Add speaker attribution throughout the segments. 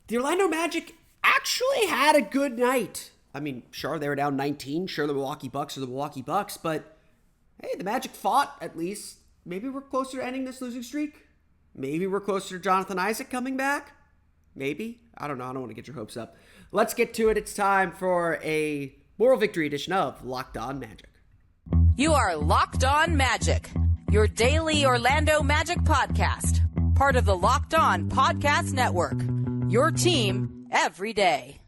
Speaker 1: the Orlando Magic actually had a good night. I mean, sure, they were down 19. Sure, the Milwaukee Bucks are the Milwaukee Bucks. But, hey, the Magic fought, at least. Maybe we're closer to ending this losing streak. Maybe we're closer to Jonathan Isaac coming back. Maybe. I don't know. I don't want to get your hopes up. Let's get to it. It's time for a moral victory edition of Locked On Magic.
Speaker 2: You are Locked On Magic, your daily Orlando Magic podcast. Part of the Locked On Podcast Network, your team every day.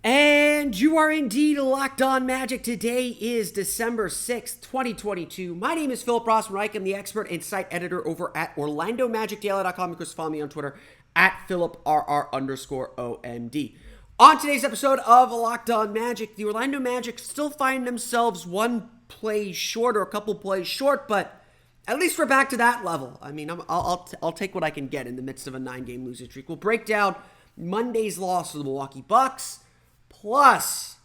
Speaker 1: And you are indeed Locked On Magic. Today is December 6th, 2022. My name is Philip Rossman-Reich. I'm the expert and site editor over at OrlandoMagicDaily.com. You can follow me on Twitter at PhilipRR_OMD. On today's episode of Locked On Magic, the Orlando Magic still find themselves one play short or a couple plays short, but at least we're back to that level. I mean, I'll take what I can get in the midst of a 9-game losing streak. We'll break down Monday's loss to the Milwaukee Bucks, plus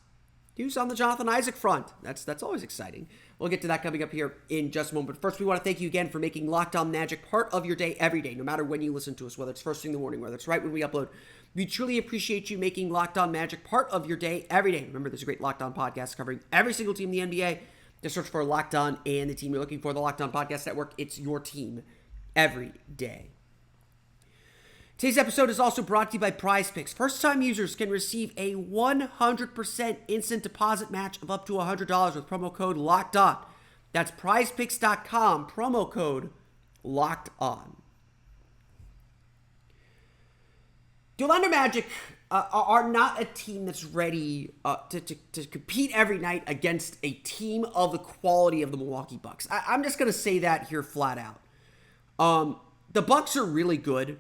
Speaker 1: news on the Jonathan Isaac front. That's always exciting. We'll get to that coming up here in just a moment. But first, we want to thank you again for making Locked On Magic part of your day every day, no matter when you listen to us, whether it's first thing in the morning, whether it's right when we upload. We truly appreciate you making Locked On Magic part of your day every day. Remember, there's a great Locked On podcast covering every single team in the NBA. Just search for Locked On and the team you're looking for, the Locked On Podcast Network. It's your team every day. Today's episode is also brought to you by PrizePicks. First-time users can receive a 100% instant deposit match of up to $100 with promo code LOCKEDON. That's PrizePicks.com, promo code LOCKEDON. The Orlando Magic are not a team that's ready to compete every night against a team of the quality of the Milwaukee Bucks. I'm just going to say that here flat out. The Bucks are really good.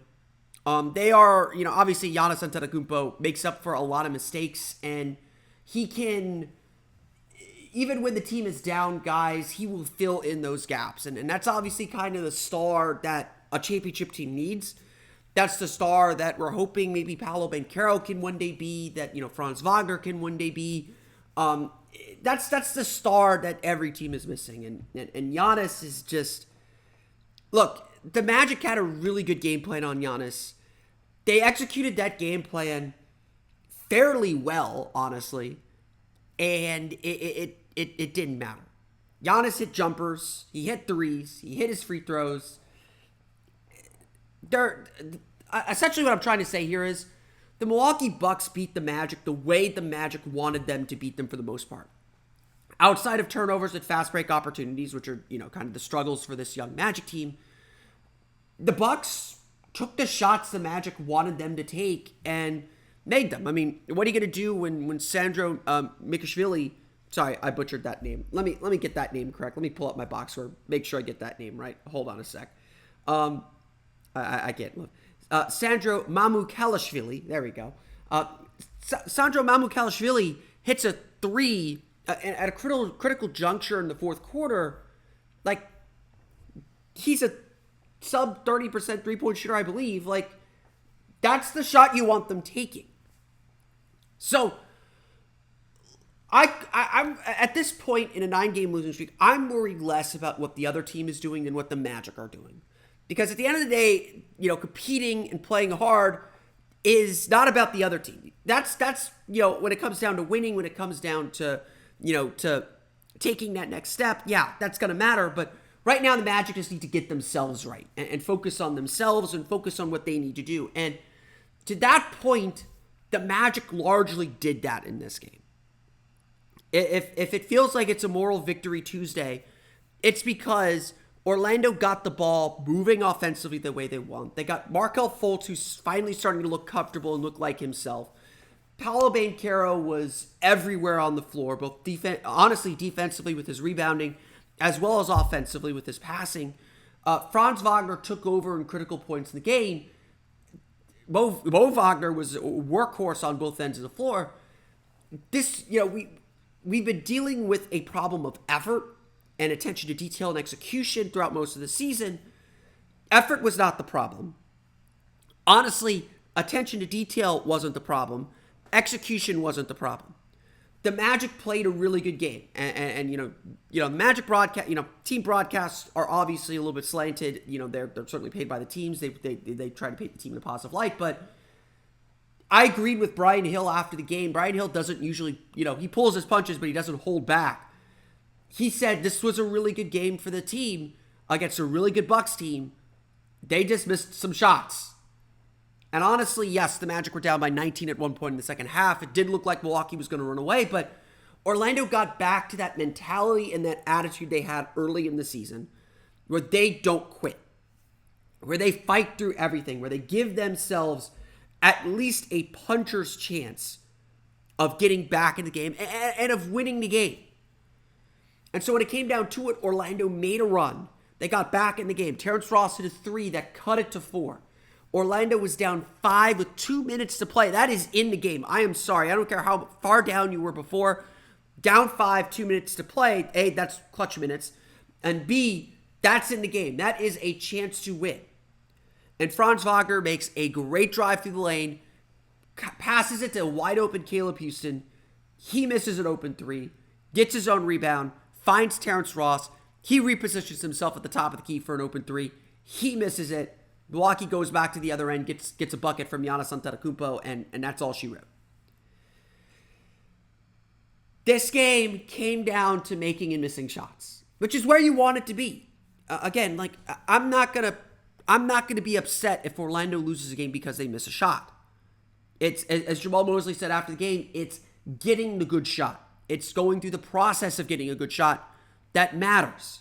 Speaker 1: They are, obviously Giannis Antetokounmpo makes up for a lot of mistakes, and he can, even when the team is down, guys, he will fill in those gaps. And that's obviously kind of the star that a championship team needs. That's the star that we're hoping maybe Paolo Banchero can one day be, that, Franz Wagner can one day be. That's the star that every team is missing. And Giannis is just, look, the Magic had a really good game plan on Giannis. They executed that game plan fairly well, honestly, and it didn't matter. Giannis hit jumpers, he hit threes, he hit his free throws. Essentially what I'm trying to say here is the Milwaukee Bucks beat the Magic the way the Magic wanted them to beat them for the most part. Outside of turnovers and fast break opportunities, which are, kind of the struggles for this young Magic team, the Bucks took the shots the Magic wanted them to take and made them. I mean, what are you going to do when Sandro Mikashvili, sorry, I butchered that name. Let me get that name correct. Let me pull up my box score, make sure I get that name right. Hold on a sec. I can't look. Sandro Mamukelashvili, there we go. Sandro Mamukelashvili hits a three at a critical juncture in the fourth quarter. Like, he's a sub 30% three-point shooter, I believe. Like, that's the shot you want them taking. So, I'm at this point in a 9-game losing streak, I'm worried less about what the other team is doing than what the Magic are doing. Because at the end of the day, competing and playing hard is not about the other team. That's when it comes down to winning, when it comes down to, to taking that next step, yeah, that's going to matter. But right now, the Magic just need to get themselves right and focus on themselves and focus on what they need to do. And to that point, the Magic largely did that in this game. If it feels like it's a moral victory Tuesday, it's because Orlando got the ball moving offensively the way they want. They got Markelle Fultz, who's finally starting to look comfortable and look like himself. Paolo Banchero was everywhere on the floor, both defensively with his rebounding, as well as offensively with his passing. Franz Wagner took over in critical points in the game. Mo Wagner was a workhorse on both ends of the floor. This, we've been dealing with a problem of effort and attention to detail and execution throughout most of the season. Effort was not the problem. Honestly, attention to detail wasn't the problem. Execution wasn't the problem. The Magic played a really good game, and Magic broadcast, team broadcasts are obviously a little bit slanted. They're certainly paid by the teams. They try to paint the team in a positive light, but I agreed with Brian Hill after the game. Brian Hill doesn't usually, he pulls his punches, but he doesn't hold back. He said this was a really good game for the team against a really good Bucks team. They just missed some shots. And honestly, yes, the Magic were down by 19 at one point in the second half. It did look like Milwaukee was going to run away, but Orlando got back to that mentality and that attitude they had early in the season where they don't quit, where they fight through everything, where they give themselves at least a puncher's chance of getting back in the game and of winning the game. And so when it came down to it, Orlando made a run. They got back in the game. Terrence Ross hit a 3 that cut it to 4. Orlando was down 5 with 2 minutes to play. That is in the game. I am sorry. I don't care how far down you were before. Down 5, 2 minutes to play. A, that's clutch minutes. And B, that's in the game. That is a chance to win. And Franz Wagner makes a great drive through the lane, passes it to a wide open Caleb Houston. He misses an open 3, gets his own rebound, finds Terrence Ross. He repositions himself at the top of the key for an open 3. He misses it. Milwaukee goes back to the other end, gets a bucket from Giannis Antetokounmpo, and that's all she wrote. This game came down to making and missing shots, which is where you want it to be. Again, I'm not gonna be upset if Orlando loses a game because they miss a shot. It's, as Jamal Mosley said after the game, it's getting the good shot. It's going through the process of getting a good shot that matters.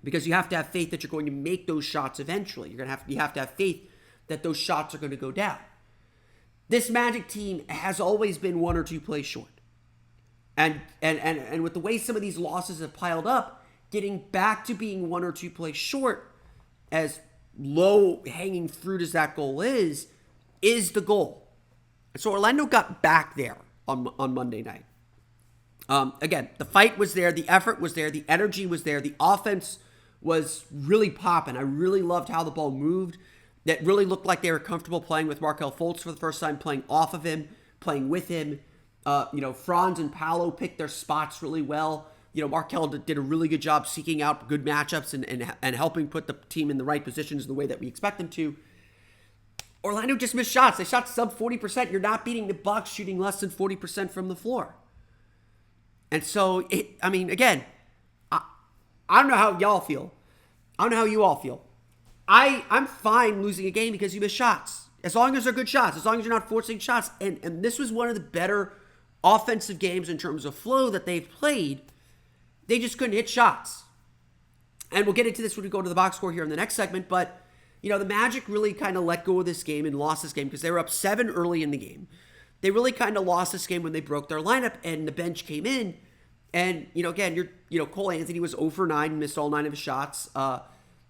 Speaker 1: Because you have to have faith that you're going to make those shots eventually. You have to have faith that those shots are going to go down. This Magic team has always been 1 or 2 plays short. And with the way some of these losses have piled up, getting back to being 1 or 2 plays short, as low-hanging fruit as that goal is the goal. And so Orlando got back there on Monday night. Again, the fight was there, the effort was there, the energy was there, the offense was really popping. I really loved how the ball moved. That really looked like they were comfortable playing with Markelle Fultz for the first time, playing off of him, playing with him. Franz and Paolo picked their spots really well. Markelle did a really good job seeking out good matchups and helping put the team in the right positions the way that we expect them to. Orlando just missed shots. They shot sub 40%. You're not beating the Bucks shooting less than 40% from the floor. And so, again, I don't know how y'all feel. I don't know how you all feel. I'm fine losing a game because you miss shots. As long as they're good shots. As long as you're not forcing shots. And this was one of the better offensive games in terms of flow that they've played. They just couldn't hit shots. And we'll get into this when we go to the box score here in the next segment. But, the Magic really kind of let go of this game and lost this game because they were up 7 early in the game. They really kind of lost this game when they broke their lineup and the bench came in. And, again, Cole Anthony was 0 for 9, missed all 9 of his shots.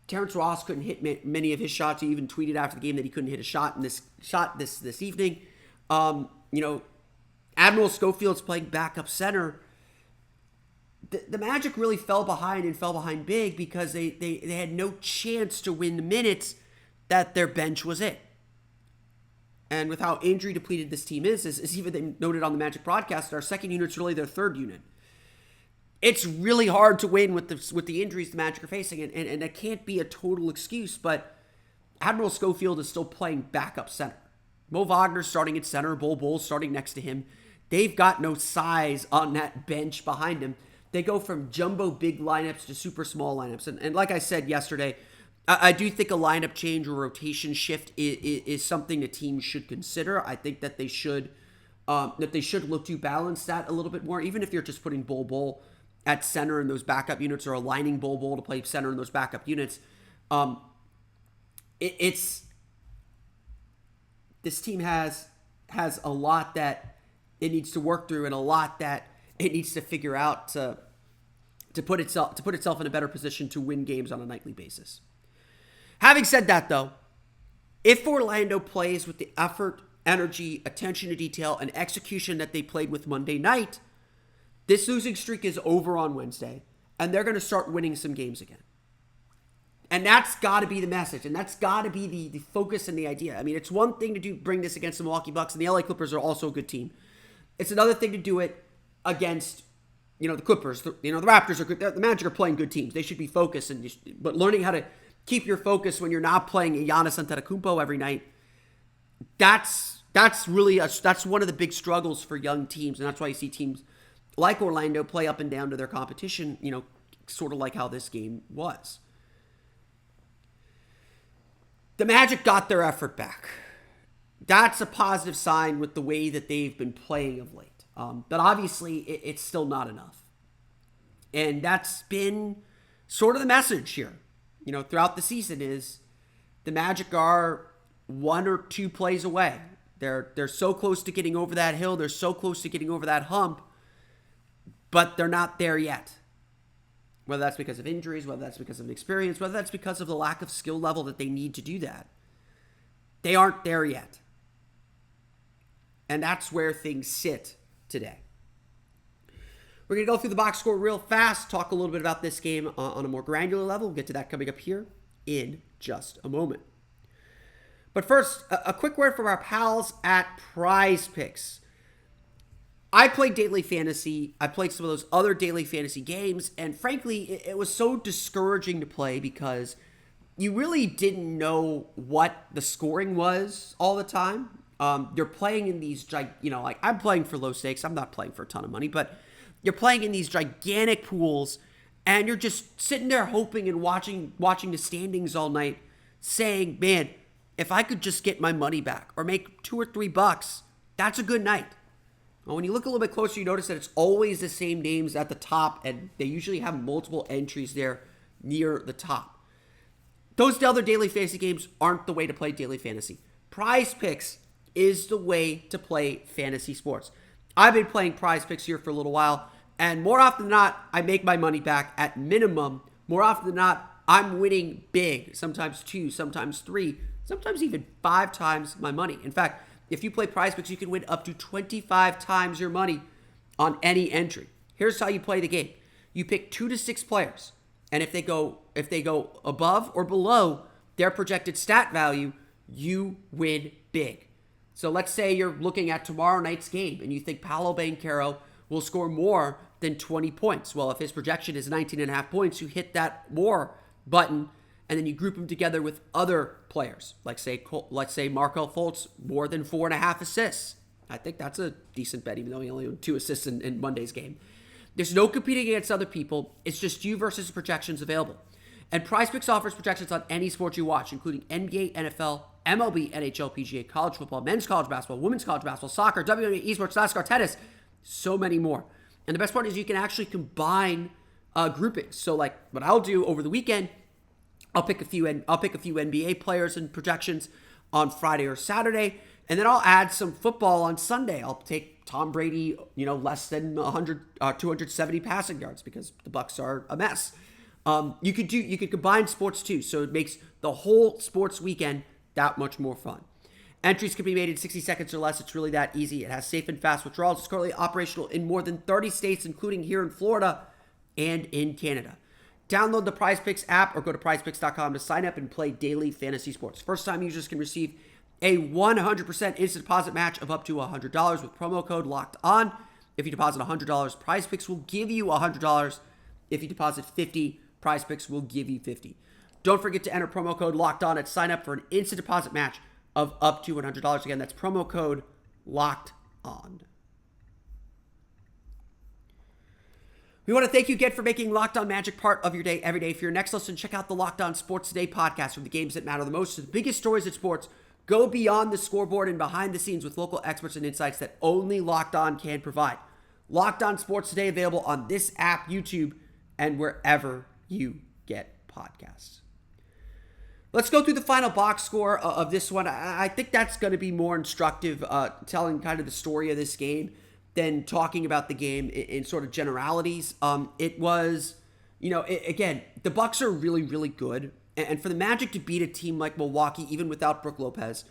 Speaker 1: Terrence Ross couldn't hit many of his shots. He even tweeted after the game that he couldn't hit a shot in this evening. Admiral Schofield's playing backup center. The Magic really fell behind big because they had no chance to win the minutes that their bench was in. And with how injury depleted this team is even they noted on the Magic broadcast, our second unit's really their third unit. It's really hard to win with the injuries the Magic are facing, and that can't be a total excuse, but Admiral Schofield is still playing backup center. Mo Wagner starting at center, Bol starting next to him. They've got no size on that bench behind him. They go from jumbo big lineups to super small lineups. And like I said yesterday, I do think a lineup change or rotation shift is something the team should consider. I think that they should look to balance that a little bit more, even if you're just putting Bol at center in those backup units or aligning Bol to play center in those backup units. This team has a lot that it needs to work through and a lot that it needs to figure out to put itself in a better position to win games on a nightly basis. Having said that, though, if Orlando plays with the effort, energy, attention to detail, and execution that they played with Monday night, this losing streak is over on Wednesday, and they're going to start winning some games again. And that's got to be the message, and that's got to be the focus and the idea. I mean, it's one thing to bring this against the Milwaukee Bucks, and the LA Clippers are also a good team. It's another thing to do it against, the Clippers. The Raptors are good. The Magic are playing good teams. They should be focused, but learning how to keep your focus when you're not playing a Giannis Antetokounmpo every night, that's one of the big struggles for young teams, and that's why you see teams like Orlando play up and down to their competition, sort of like how this game was. The Magic got their effort back. That's a positive sign with the way that they've been playing of late. But obviously, it's still not enough. And that's been sort of the message here, throughout the season is the Magic are 1 or 2 plays away. They're so close to getting over that hill. They're so close to getting over that hump, but they're not there yet. Whether that's because of injuries, whether that's because of an experience, whether that's because of the lack of skill level that they need to do that. They aren't there yet. And that's where things sit today. We're going to go through the box score real fast, talk a little bit about this game on a more granular level. We'll get to that coming up here in just a moment. But first, a quick word from our pals at PrizePicks. I played daily fantasy. I played some of those other daily fantasy games, and frankly, it was so discouraging to play because you really didn't know what the scoring was all the time. You're playing in these, I'm playing for low stakes. I'm not playing for a ton of money, but you're playing in these gigantic pools, and you're just sitting there hoping and watching the standings all night, saying, man, if I could just get my money back or make $2 or $3, that's a good night. Well, when you look a little bit closer, you notice that it's always the same names at the top, and they usually have multiple entries there near the top. Those other daily fantasy games aren't the way to play daily fantasy. PrizePicks is the way to play fantasy sports. I've been playing PrizePicks here for a little while, and more often than not, I make my money back at minimum. More often than not, I'm winning big, sometimes 2, sometimes 3, sometimes even 5 times my money. In fact, if you play PrizePicks, you can win up to 25 times your money on any entry. Here's how you play the game. You pick 2 to 6 players, and if they go above or below their projected stat value, you win big. So let's say you're looking at tomorrow night's game, and you think Paolo Banchero will score more than 20 points. Well, if his projection is 19.5 points, you hit that more button, and then you group them together with other players. Let's say Markelle Fultz, more than 4.5 assists. I think that's a decent bet, even though he only had 2 assists in Monday's game. There's no competing against other people. It's just you versus the projections available. And PrizePicks offers projections on any sport you watch, including NBA, NFL, MLB, NHL, PGA, college football, men's college basketball, women's college basketball, soccer, WNBA, esports, NASCAR, tennis, so many more. And the best part is you can actually combine groupings. So like what I'll do over the weekend, I'll pick a few NBA players and projections on Friday or Saturday, and then I'll add some football on Sunday. I'll take Tom Brady, less than 270 passing yards because the Bucks are a mess. You could combine sports too, so it makes the whole sports weekend that much more fun. Entries can be made in 60 seconds or less. It's really that easy. It has safe and fast withdrawals. It's currently operational in more than 30 states, including here in Florida and in Canada. Download the PrizePicks app or go to prizepicks.com to sign up and play daily fantasy sports. First-time users can receive a 100% instant deposit match of up to $100 with promo code LOCKEDON. If you deposit $100, PrizePicks will give you $100. If you deposit $50, PrizePicks will give you $50. Don't forget to enter promo code LOCKEDON at sign up for an instant deposit match of up to $100. Again, that's promo code LOCKEDON. We want to thank you again for making Locked On Magic part of your day every day. For your next listen, check out the Locked On Sports Today podcast from the games that matter the most to the biggest stories in sports. Go beyond the scoreboard and behind the scenes with local experts and insights that only Locked On can provide. Locked On Sports Today available on this app, YouTube, and wherever you get podcasts. Let's go through the final box score of this one. I think that's going to be more instructive, telling kind of the story of this game than talking about the game in sort of generalities. It was, again, the Bucks are really, really good. And for the Magic to beat a team like Milwaukee, even without Brook Lopez,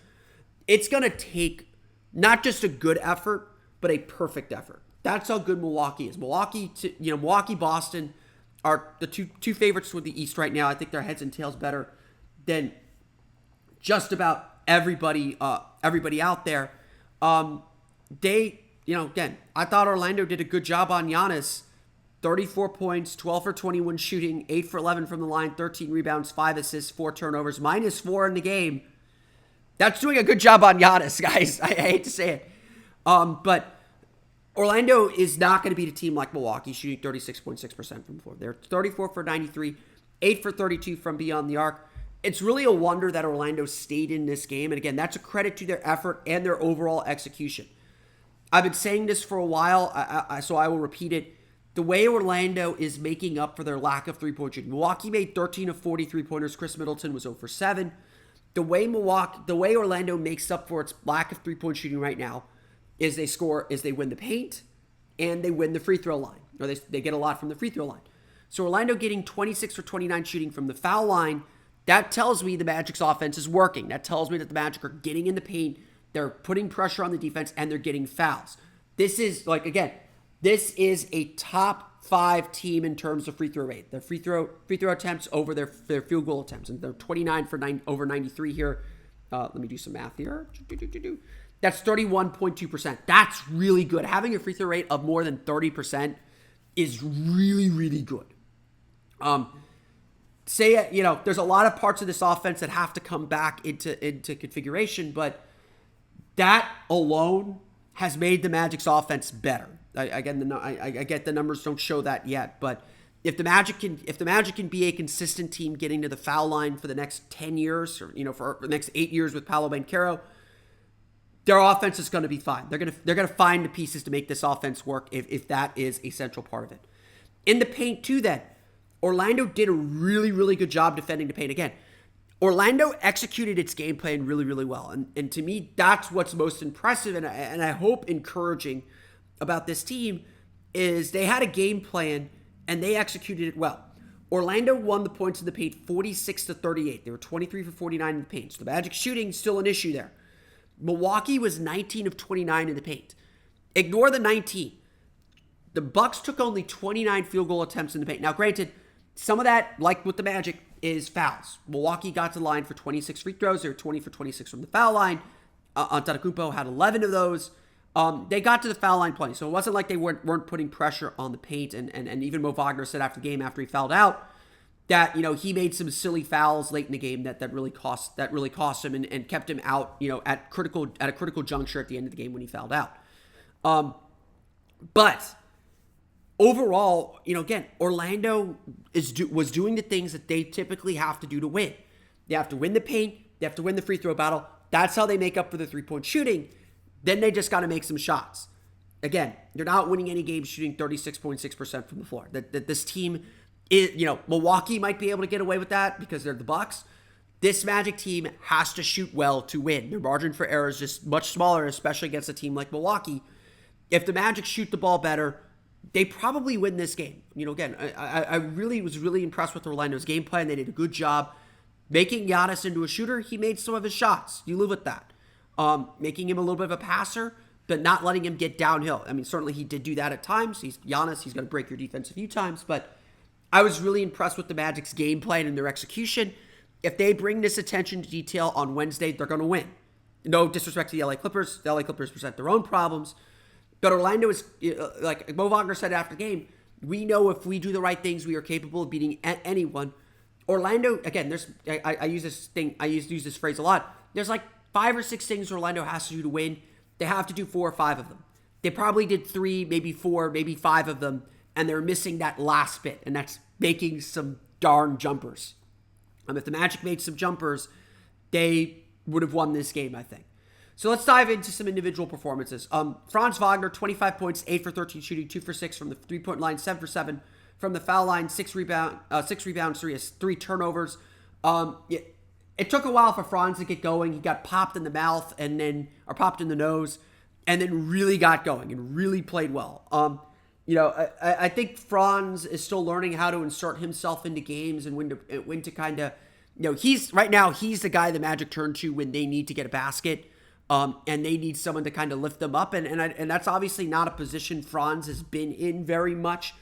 Speaker 1: it's going to take not just a good effort, but a perfect effort. That's how good Milwaukee is. Milwaukee, Boston, are the two favorites with the East right now. I think they're heads and tails better than just about everybody out there. Again, I thought Orlando did a good job on Giannis. 34 points, 12 for 21 shooting, 8 for 11 from the line, 13 rebounds, 5 assists, 4 turnovers, -4 in the game. That's doing a good job on Giannis, guys. I hate to say it. But Orlando is not going to beat a team like Milwaukee, shooting 36.6% from the floor. They're 34 for 93, 8 for 32 from beyond the arc. It's really a wonder that Orlando stayed in this game. And again, that's a credit to their effort and their overall execution. I've been saying this for a while, so I will repeat it. The way Orlando is making up for their lack of three-point shooting. Milwaukee made 13 of 40 three-pointers. Chris Middleton was 0 for 7. The way Orlando makes up for its lack of three-point shooting right now is they win the paint and they win the free throw line. Or they get a lot from the free throw line. So Orlando getting 26 for 29 shooting from the foul line, that tells me the Magic's offense is working. That tells me that the Magic are getting in the paint, they're putting pressure on the defense, and they're getting fouls. This is a top 5 team in terms of free throw rate. Their free throw attempts over their field goal attempts. And they're 29 for over 93 here. Let me do some math here. That's 31.2%. That's really good. Having a free throw rate of more than 30% is really, really good. There's a lot of parts of this offense that have to come back into configuration, but that alone has made the Magic's offense better. I get the numbers don't show that yet, but if the Magic can be a consistent team getting to the foul line for the next 10 years, or for the next 8 years with Paolo Banchero, their offense is going to be fine. They're going to find the pieces to make this offense work if that is a central part of it. In the paint too, then Orlando did a really, really good job defending the paint. Again, Orlando executed its game plan really, really well. And to me, that's what's most impressive and I hope encouraging about this team is they had a game plan and they executed it well. Orlando won the points in the paint 46-38. They were 23 for 49 in the paint. So the Magic shooting still an issue there. Milwaukee was 19 of 29 in the paint. Ignore the 19. The Bucks took only 29 field goal attempts in the paint. Now, granted, some of that, like with the Magic, is fouls. Milwaukee got to the line for 26 free throws. They were 20 for 26 from the foul line. Antetokounmpo had 11 of those. They got to the foul line plenty, so it wasn't like they weren't putting pressure on the paint. And even Mo Wagner said after the game, after he fouled out, that he made some silly fouls late in the game that really cost him and kept him out at a critical juncture at the end of the game when he fouled out. But overall, again, Orlando was doing the things that they typically have to do to win. They have to win the paint. They have to win the free throw battle. That's how they make up for the three-point shooting. Then they just got to make some shots. Again, they're not winning any games shooting 36.6% from the floor. That this team is, Milwaukee might be able to get away with that because they're the Bucks. This Magic team has to shoot well to win. Their margin for error is just much smaller, especially against a team like Milwaukee. If the Magic shoot the ball better, they probably win this game. Again, I really was really impressed with Orlando's game plan. They did a good job making Giannis into a shooter. He made some of his shots. You live with that. Making him a little bit of a passer, but not letting him get downhill. I mean, certainly he did do that at times. He's Giannis. He's going to break your defense a few times, but I was really impressed with the Magic's game plan and their execution. If they bring this attention to detail on Wednesday, they're going to win. No disrespect to the LA Clippers. The LA Clippers present their own problems. But Orlando is, like Mo Wagner said after the game, we know if we do the right things, we are capable of beating anyone. Orlando, again, I use this phrase a lot. There's like 5 or 6 things Orlando has to do to win. They have to do 4 or 5 of them. They probably did 3, maybe 4, maybe 5 of them, and they're missing that last bit, and that's making some darn jumpers. If the Magic made some jumpers, they would have won this game, I think. So let's dive into some individual performances. Franz Wagner, 25 points, 8 for 13 shooting, 2 for 6 from the 3-point line, 7 for 7 from the foul line, 6 rebounds, 3 turnovers. It took a while for Franz to get going. He got popped in the mouth or popped in the nose, and then really got going and really played well. I think Franz is still learning how to insert himself into games and when to kind of, he's the guy the Magic turn to when they need to get a basket. And they need someone to kind of lift them up. And that's obviously not a position Franz has been in very much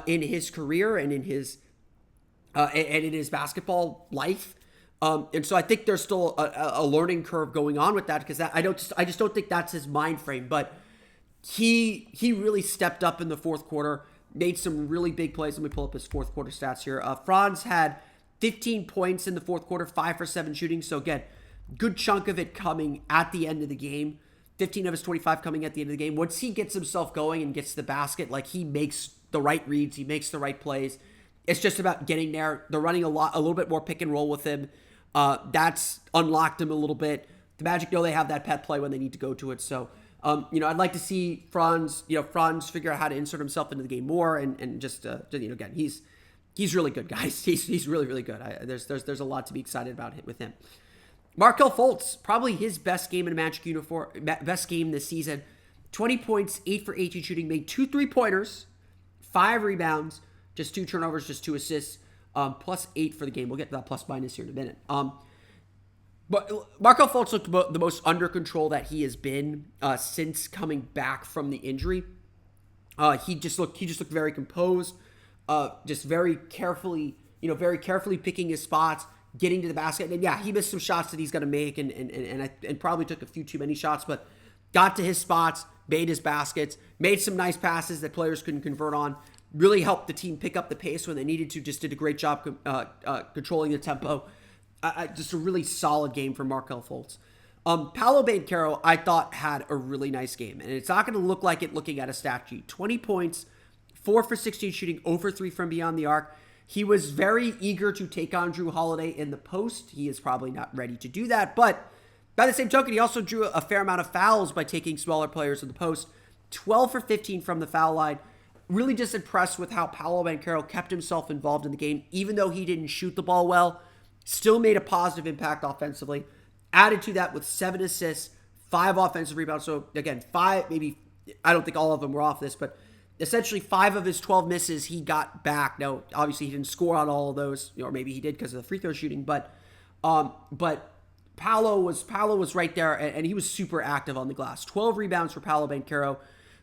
Speaker 1: in his career and in his basketball life. And so I think there's still a learning curve going on with that, because I just don't think that's his mind frame. But he really stepped up in the fourth quarter, made some really big plays. Let me pull up his fourth quarter stats here. Franz had 15 points in the fourth quarter, 5 for 7 shooting. So again, good chunk of it coming at the end of the game. 15 of his 25 coming at the end of the game. Once he gets himself going and gets to the basket, like, he makes the right reads, he makes the right plays. It's just about getting there. They're running a little bit more pick and roll with him. That's unlocked him a little bit. The Magic know they have that pet play when they need to go to it. So, I'd like to see Franz figure out how to insert himself into the game more, and just, again, he's really good, guys. He's really, really good. There's a lot to be excited about with him. Markelle Fultz, probably his best game in a Magic uniform, best game this season. 20 points, 8 for 18 shooting, made 2 3-pointers, 5 rebounds, just 2 turnovers, just 2 assists, plus 8 for the game. We'll get to that plus minus here in a minute. But Markelle Fultz looked the most under control that he has been since coming back from the injury. He just looked very composed, just very carefully picking his spots, getting to the basket. And yeah, he missed some shots that he's going to make, and probably took a few too many shots, but got to his spots, made his baskets, made some nice passes that players couldn't convert on. Really helped the team pick up the pace when they needed to. Just did a great job controlling the tempo. Just a really solid game for Markelle Fultz. Paolo Banchero, I thought, had a really nice game. And it's not going to look like it looking at a stat sheet. 20 points, 4 for 16 shooting, 0 for 3 from beyond the arc. He was very eager to take on Drew Holiday in the post. He is probably not ready to do that. But by the same token, he also drew a fair amount of fouls by taking smaller players in the post. 12 for 15 from the foul line. Really just impressed with how Paolo Banchero kept himself involved in the game, even though he didn't shoot the ball well. Still made a positive impact offensively. Added to that with 7 assists, 5 offensive rebounds. So again, 5, maybe, I don't think all of them were off this, but essentially 5 of his 12 misses he got back. Now, obviously he didn't score on all of those, or maybe he did because of the free throw shooting, but Paolo was right there, and he was super active on the glass. 12 rebounds for Paolo Banchero.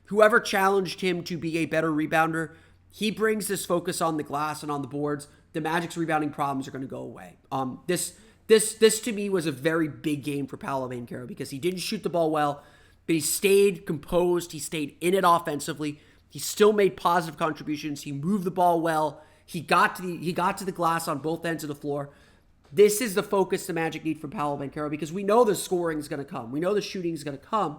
Speaker 1: Whoever challenged him to be a better rebounder, he brings this focus on the glass and on the boards. The Magic's rebounding problems are going to go away. This to me was a very big game for Paolo Banchero, because he didn't shoot the ball well, but he stayed composed. He stayed in it offensively. He still made positive contributions. He moved the ball well. He got to the glass on both ends of the floor. This is the focus the Magic need from Paolo Banchero, because we know the scoring is going to come. We know the shooting is going to come.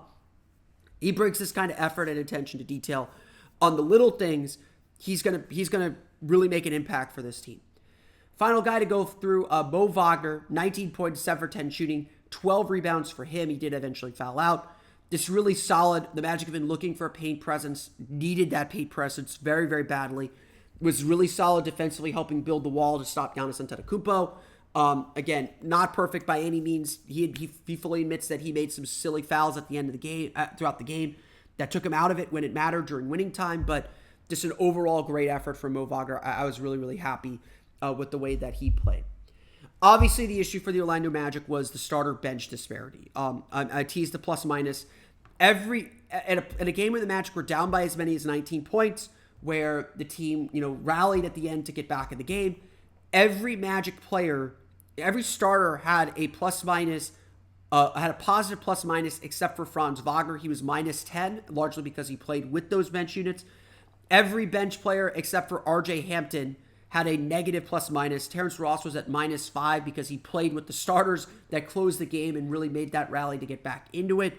Speaker 1: He brings this kind of effort and attention to detail on the little things. He's gonna really make an impact for this team. Final guy to go through, Mo Wagner, 19 points, 7 for 10 shooting, 12 rebounds for him. He did eventually foul out. Just really solid. The Magic have been looking for a paint presence, needed that paint presence very, very badly. Was really solid defensively, helping build the wall to stop Giannis Antetokounmpo. Again, not perfect by any means. He fully admits that he made some silly fouls at the end of the game, throughout the game, that took him out of it when it mattered during winning time. But just an overall great effort from Mo Wagner. I was really, really happy with the way that he played. Obviously, the issue for the Orlando Magic was the starter bench disparity. I teased the plus minus. At a game where the Magic were down by as many as 19 points, where the team rallied at the end to get back in the game, every Magic player, every starter had a plus minus, had a positive plus minus, except for Franz Wagner. He was minus 10, largely because he played with those bench units. Every bench player except for R.J. Hampton had a negative plus minus. Terrence Ross was at minus 5 because he played with the starters that closed the game and really made that rally to get back into it.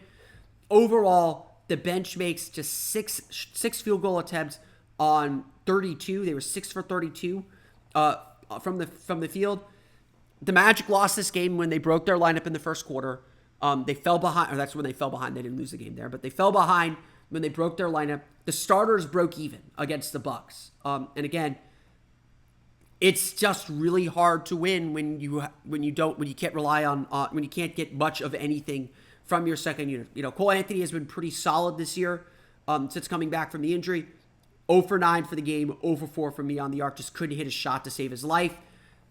Speaker 1: Overall, the bench makes just six field goal attempts on 32. They were 6 for 32 from the field. The Magic lost this game when they broke their lineup in the first quarter. They fell behind, or that's when they fell behind. They didn't lose the game there, but they fell behind when they broke their lineup. The starters broke even against the Bucks. And again, it's just really hard to win when you can't rely on when you can't get much of anything from your second unit. Cole Anthony has been pretty solid this year since coming back from the injury. 0 for 9 for the game, 0 for 4 from beyond the arc. Just couldn't hit a shot to save his life.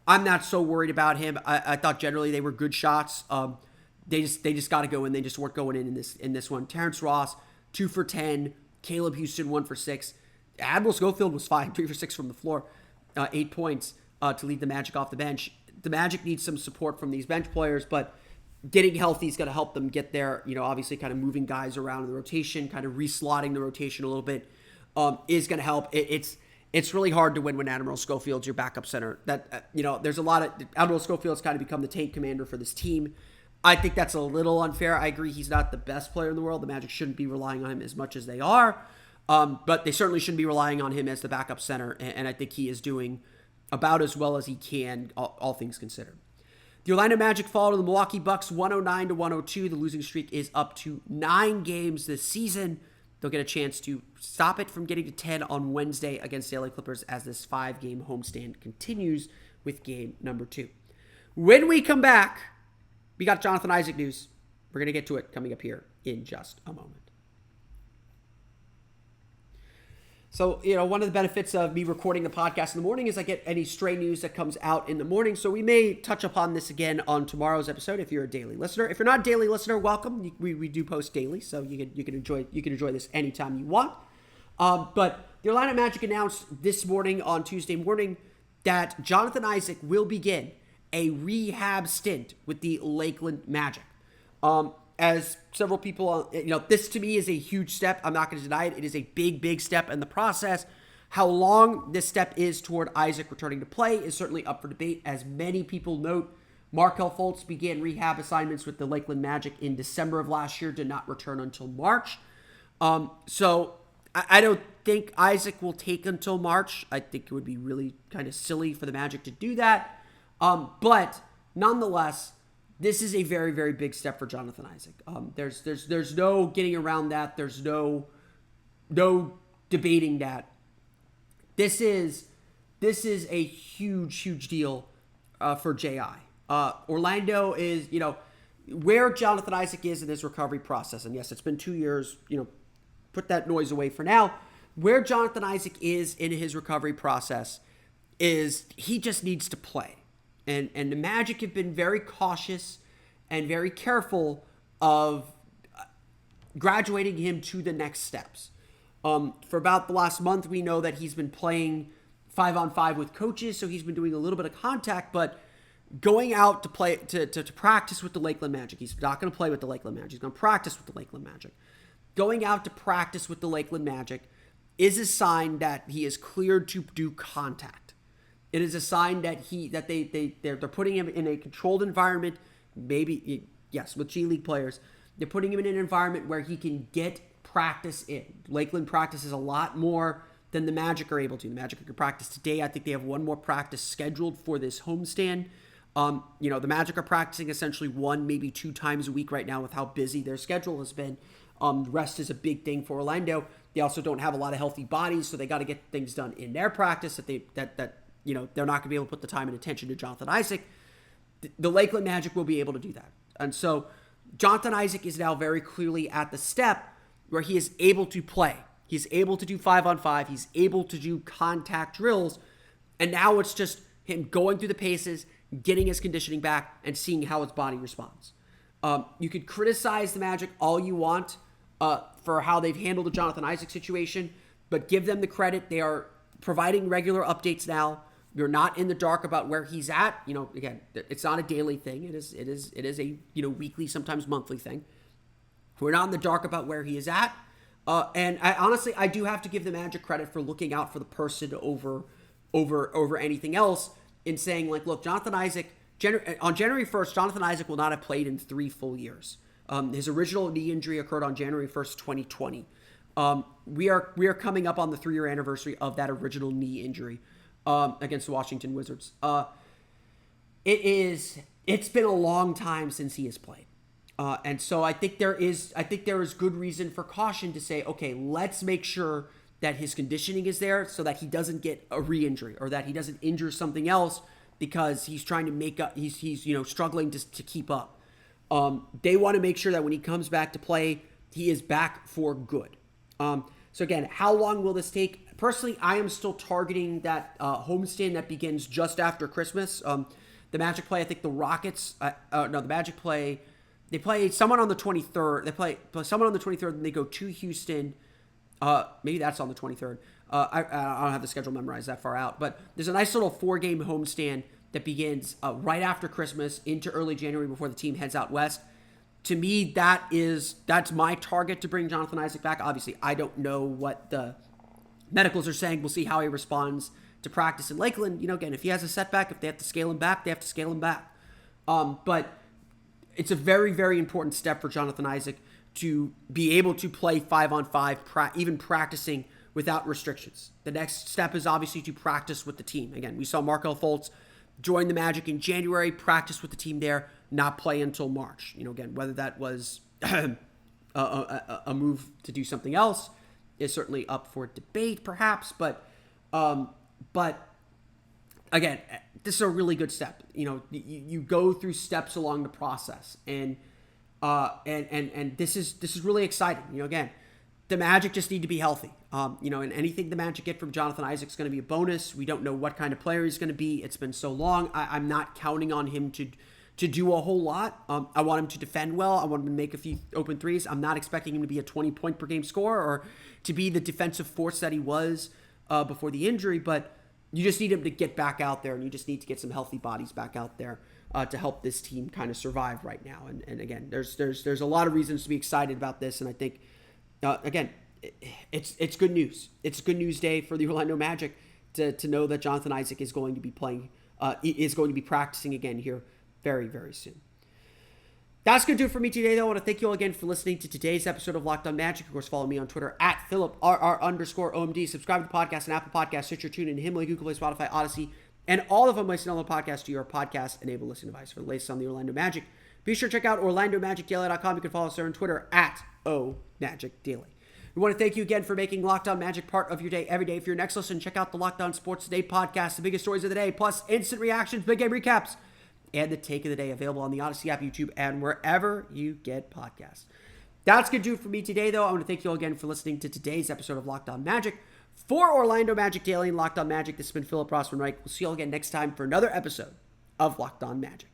Speaker 1: I'm not so worried about him. I thought generally they were good shots. They just got to go in. They just weren't going in this one. Terrence Ross, 2 for 10. Caleb Houston, 1 for 6. Admiral Schofield was fine, 3 for 6 from the floor, 8 points to lead the Magic off the bench. The Magic needs some support from these bench players, but getting healthy is going to help them get there. Obviously kind of moving guys around in the rotation, kind of reslotting the rotation a little bit is going to help. It's really hard to win when Admiral Schofield's your backup center. There's a lot of Admiral Schofield's kind of become the tank commander for this team. I think that's a little unfair. I agree he's not the best player in the world. The Magic shouldn't be relying on him as much as they are, but they certainly shouldn't be relying on him as the backup center, and I think he is doing about as well as he can, all things considered. The Orlando Magic fall to the Milwaukee Bucks 109-102. The losing streak is up to 9 games this season. They'll get a chance to stop it from getting to 10 on Wednesday against the LA Clippers as this 5-game homestand continues with game number 2. When we come back, we got Jonathan Isaac news. We're going to get to it coming up here in just a moment. So, one of the benefits of me recording the podcast in the morning is I get any stray news that comes out in the morning. So we may touch upon this again on tomorrow's episode if you're a daily listener. If you're not a daily listener, welcome. We do post daily, so you can enjoy this anytime you want. But the Orlando Magic announced this morning on Tuesday morning that Jonathan Isaac will begin a rehab stint with the Lakeland Magic. As several people, this to me is a huge step. I'm not going to deny it. It is a big, big step in the process. How long this step is toward Isaac returning to play is certainly up for debate. As many people note, Markelle Fultz began rehab assignments with the Lakeland Magic in December of last year, did not return until March. So I don't think Isaac will take until March. I think it would be really kind of silly for the Magic to do that. But nonetheless, this is a very, very big step for Jonathan Isaac. There's no getting around that. There's no debating that. This is a huge, huge deal for J.I. Orlando is, where Jonathan Isaac is in his recovery process. And yes, it's been 2 years, put that noise away for now. Where Jonathan Isaac is in his recovery process is he just needs to play. And the Magic have been very cautious and very careful of graduating him to the next steps. For about the last month, we know that he's been playing 5-on-5 with coaches, so he's been doing a little bit of contact, but going out to play to practice with the Lakeland Magic. He's not going to play with the Lakeland Magic. He's going to practice with the Lakeland Magic. Going out to practice with the Lakeland Magic is a sign that he is cleared to do contact. It is a sign that they're putting him in a controlled environment, maybe, yes, with G League players. They're putting him in an environment where he can get practice in. Lakeland practices a lot more than the Magic are able to. The Magic can practice today. I think they have one more practice scheduled for this homestand. The Magic are practicing essentially 1, maybe 2 times a week right now with how busy their schedule has been. Rest is a big thing for Orlando. They also don't have a lot of healthy bodies, so they got to get things done in their practice that they're not going to be able to put the time and attention to Jonathan Isaac. The Lakeland Magic will be able to do that. And so Jonathan Isaac is now very clearly at the step where he is able to play. He's able to do 5-on-5. He's able to do contact drills. And now it's just him going through the paces, getting his conditioning back, and seeing how his body responds. You could criticize the Magic all you want for how they've handled the Jonathan Isaac situation, but give them the credit. They are providing regular updates now. You're not in the dark about where he's at. Again, it's not a daily thing. It is a weekly, sometimes monthly thing. We're not in the dark about where he is at. And I do have to give the Magic credit for looking out for the person over anything else in saying, like, look, Jonathan Isaac, on January 1st, Jonathan Isaac will not have played in 3 full years. His original knee injury occurred on January 1st, 2020. We are coming up on the 3-year anniversary of that original knee injury against the Washington Wizards. It's been a long time since he has played. And so I think there is good reason for caution to say, okay, let's make sure that his conditioning is there so that he doesn't get a re-injury or that he doesn't injure something else because he's trying to make up, he's struggling to keep up. They want to make sure that when he comes back to play, he is back for good. So again, how long will this take? Personally, I am still targeting that homestand that begins just after Christmas. The Magic play, I think the Rockets, the Magic play, they play someone on the 23rd. They play someone on the 23rd, and they go to Houston. Maybe that's on the 23rd. I don't have the schedule memorized that far out, but there's a nice little 4-game homestand that begins right after Christmas into early January before the team heads out west. To me, that's my target to bring Jonathan Isaac back. Obviously, I don't know what the medicals are saying. We'll see how he responds to practice in Lakeland. Again, if he has a setback, if they have to scale him back, they have to scale him back. But it's a very, very important step for Jonathan Isaac to be able to play 5-on-5, even practicing without restrictions. The next step is obviously to practice with the team. Again, we saw Markelle Fultz join the Magic in January, practice with the team there, not play until March. Again, whether that was a move to do something else is certainly up for debate, perhaps. But again, this is a really good step. You go through steps along the process, and this is really exciting. Again, the Magic just need to be healthy. And anything the Magic get from Jonathan Isaac is going to be a bonus. We don't know what kind of player he's going to be. It's been so long. I'm not counting on him to do a whole lot. I want him to defend well. I want him to make a few open threes. I'm not expecting him to be a 20-point-per-game scorer or to be the defensive force that he was before the injury, but you just need him to get back out there, and you just need to get some healthy bodies back out there to help this team kind of survive right now. And again, there's a lot of reasons to be excited about this, and I think, again, it's good news. It's a good news day for the Orlando Magic to know that Jonathan Isaac is going to be practicing again here very, very soon. That's going to do it for me today, though. I want to thank you all again for listening to today's episode of Locked On Magic. Of course, follow me on Twitter at @PhilipRR_OMD. Subscribe to the podcast on Apple Podcasts, Stitcher, TuneIn, Himalaya, Google Play, Spotify, Odyssey, and all of them listed on the podcast to your podcast-enabled listening device. For the latest on the Orlando Magic, be sure to check out OrlandoMagicDaily.com. You can follow us there on Twitter at @OMagicDaily. We want to thank you again for making Locked On Magic part of your day every day. For your next listen, check out the Locked On Sports Today podcast, the biggest stories of the day, plus instant reactions, big game recaps, and the take of the day, available on the Odyssey app, YouTube, and wherever you get podcasts. That's going to do it for me today, though. I want to thank you all again for listening to today's episode of Locked On Magic. For Orlando Magic Daily and Locked On Magic, this has been Philip Rossman-Reich. We'll see you all again next time for another episode of Locked On Magic.